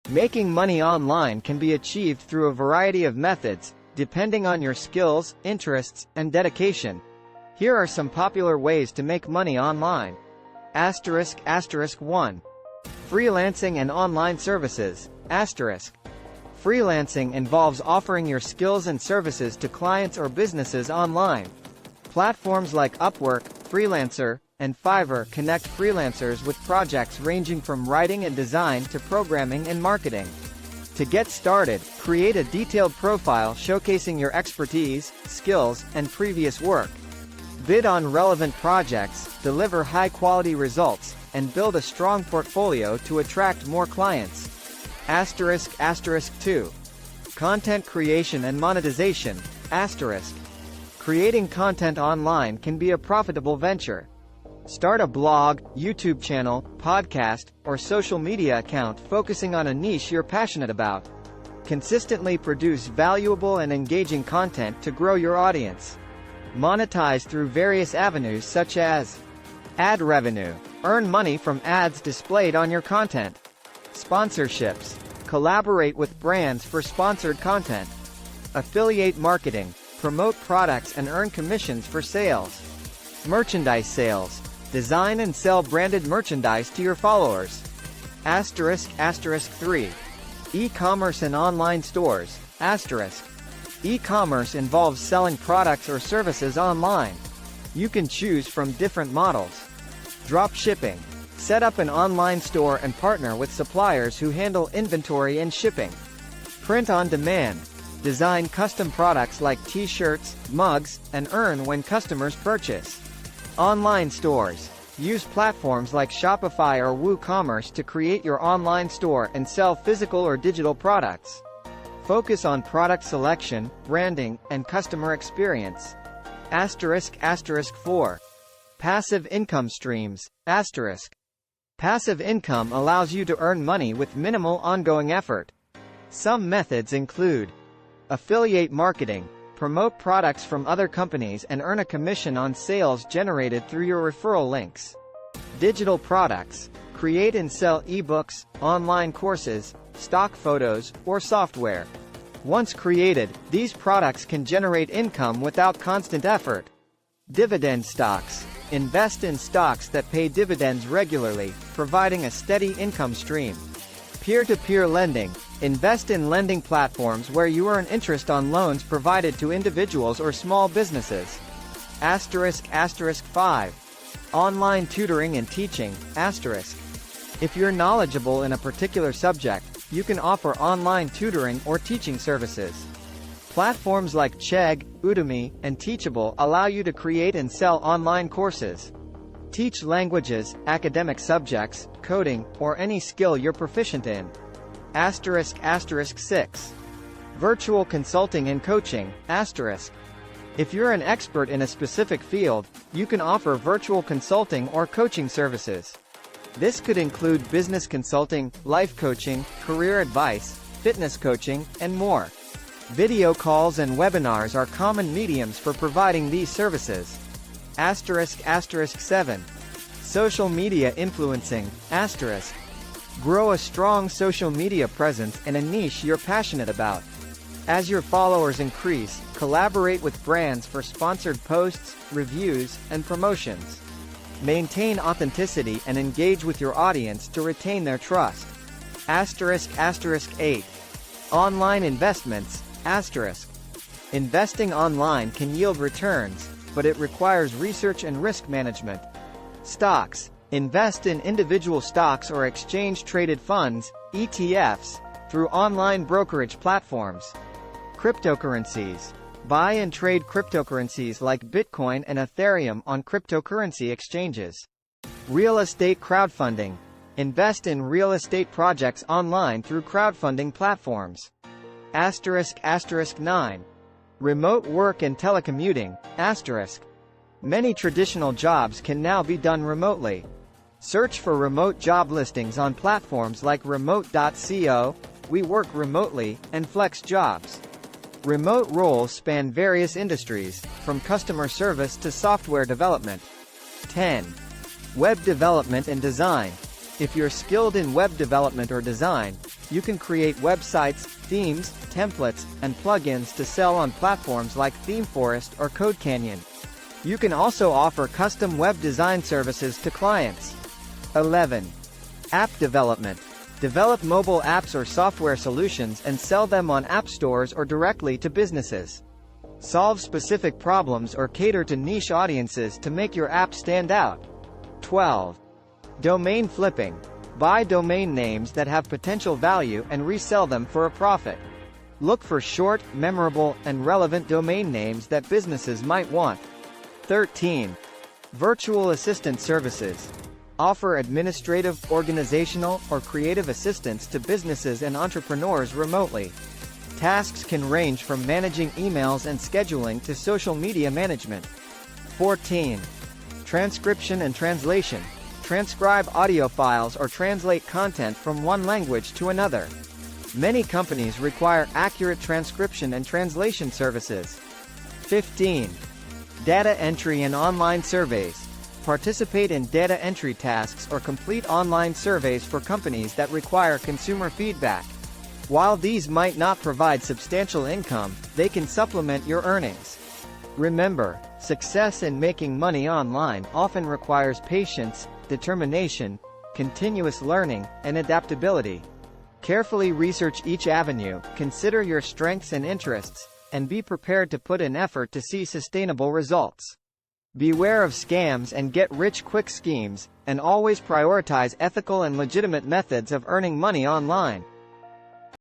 Making money online can be achieved through a variety of methods, depending on your skills, interests, and dedication. Here are some popular ways to make money online. Asterisk 1. Freelancing and online services. Asterisk. Freelancing involves offering your skills and services to clients or businesses online. Platforms like Upwork, Freelancer, and Fiverr connect freelancers with projects ranging from writing and design to programming and marketing. To get started, create a detailed profile showcasing your expertise, skills, and previous work. Bid on relevant projects, deliver high-quality results, and build a strong portfolio to attract more clients. Asterisk 2. Content creation and monetization. Asterisk. Creating content online can be a profitable venture. Start a blog, YouTube channel, podcast, or social media account focusing on a niche you're passionate about. Consistently produce valuable and engaging content to grow your audience. Monetize through various avenues such as ad revenue. Earn money from ads displayed on your content. Sponsorships. Collaborate with brands for sponsored content. Affiliate marketing. Promote products and earn commissions for sales. Merchandise sales. Design and sell branded merchandise to your followers. Asterisk 3. E-commerce and online stores. Asterisk. E-commerce involves selling products or services online. You can choose from different models. Dropshipping. Set up an online store and partner with suppliers who handle inventory and shipping. Print on demand. Design custom products like t-shirts, mugs, and earn when customers purchase. Online stores. Use platforms like Shopify or WooCommerce to create your online store and sell physical or digital products. Focus on product selection, branding, and customer experience. Asterisk 4. Passive income streams. Asterisk. Passive income allows you to earn money with minimal ongoing effort. Some methods include affiliate marketing. Promote products from other companies and earn a commission on sales generated through your referral links. Digital products. Create and sell ebooks, online courses, stock photos, or software. Once created, these products can generate income without constant effort. Dividend stocks. Invest in stocks that pay dividends regularly, providing a steady income stream. Peer-to-peer lending. Invest in lending platforms where you earn interest on loans provided to individuals or small businesses. Asterisk 5. Online tutoring and teaching. Asterisk. If you're knowledgeable in a particular subject, you can offer online tutoring or teaching services. Platforms like Chegg, Udemy, and Teachable allow you to create and sell online courses. Teach languages, academic subjects, coding, or any skill you're proficient in. Asterisk 6. Virtual consulting and coaching. Asterisk. If you're an expert in a specific field, you can offer virtual consulting or coaching services. This could include business consulting, life coaching, career advice, fitness coaching, and more. Video calls and webinars are common mediums for providing these services. Asterisk 7. Social media influencing. Asterisk. Grow a strong social media presence in a niche you're passionate about. As your followers increase, collaborate with brands for sponsored posts, reviews, and promotions. Maintain authenticity and engage with your audience to retain their trust. Asterisk 8. Online investments. Asterisk. Investing online can yield returns, but it requires research and risk management. Stocks. Invest in individual stocks or exchange-traded funds, ETFs, through online brokerage platforms. Cryptocurrencies. Buy and trade cryptocurrencies like Bitcoin and Ethereum on cryptocurrency exchanges. Real estate crowdfunding. Invest in real estate projects online through crowdfunding platforms. Asterisk 9. Remote work and telecommuting. Asterisk. Many traditional jobs can now be done remotely. Search for remote job listings on platforms like remote.co, We Work Remotely, and Flex Jobs. Remote roles span various industries, from customer service to software development. 10. Web development and design. If you're skilled in web development or design, You can create websites, themes, templates, and plugins to sell on platforms like ThemeForest or CodeCanyon. You can also offer custom web design services to clients. 11. App development. Develop mobile apps or software solutions and sell them on app stores or directly to businesses. Solve specific problems or cater to niche audiences to make your app stand out. 12. Domain flipping. Buy domain names that have potential value and resell them for a profit. Look for short, memorable, and relevant domain names that businesses might want. 13. Virtual assistant services. Offer administrative, organizational, or creative assistance to businesses and entrepreneurs remotely. Tasks can range from managing emails and scheduling to social media management. 14. Transcription and translation. Transcribe audio files or translate content from one language to another. Many companies require accurate transcription and translation services. 15. Data entry and online surveys. Participate in data entry tasks or complete online surveys for companies that require consumer feedback. While these might not provide substantial income, they can supplement your earnings. Remember, success in making money online often requires patience, determination, continuous learning, and adaptability. Carefully research each avenue, consider your strengths and interests, and be prepared to put in effort to see sustainable results. Beware of scams and get-rich-quick schemes, and always prioritize ethical and legitimate methods of earning money online.